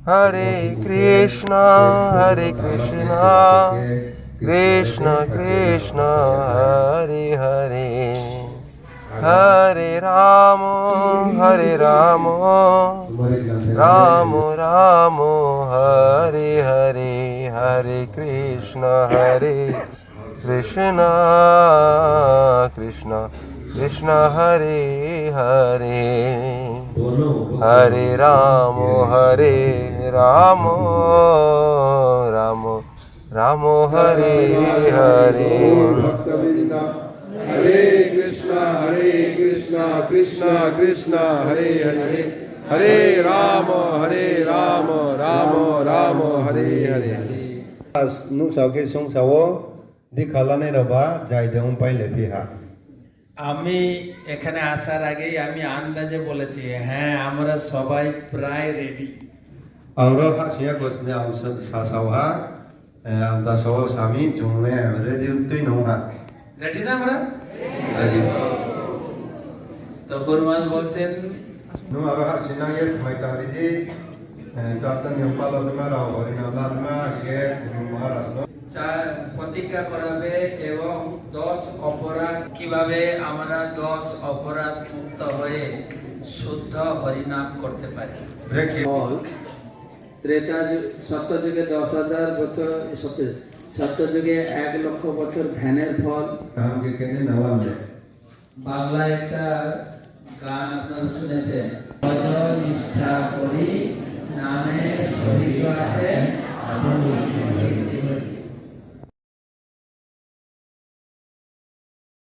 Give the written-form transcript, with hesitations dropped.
Hare Krishna, Hare Krishna, Krishna Krishna, Hare Hare, Hare Rama, Hare Rama, Rama Rama, Hare Hare, Hare Krishna, Krishna Krishna, Hare Hare, Hare Rama, Hare Rama, Rama Rama, Hare Hare. Hare Krishna, Krishna Krishna, Hare Hare, Hare Rama, Rama Rama, Hare Hare. Nu sau ke sung sawo di khalane raba jai deum pai lepi ha. আমি এখানে আসার আগেই আমি আন্দাজে বলেছি হ্যাঁ আমরা সবাই প্রায় ready. Angro ha sia gosne ang sa saw ha. Anda sawo sami jungme ready utoi no ha. Ready না আমরা? তো গুরুমান বলছেন Nu aro ha sina yes mai tari di Captain Yopala Dumara Horina Ladma ke Maharaj no. প্রতিজ্ঞা করাবে এবং 10 অপরাধ কিভাবে আমরা 10 অপরাধ মুক্ত হয়ে শুদ্ধ হরিনাম করতে পারি। Breki ত্রেতা সত্য যুগে 10,000 বছর সত্য যুগে 1 লক্ষ বছর ধ্যানের ফল। kam ke kene nawale. বাংলায় একটা গান আপনারা শুনেছেন ভজ নিষ্ঠা করি নামে শরীর আছে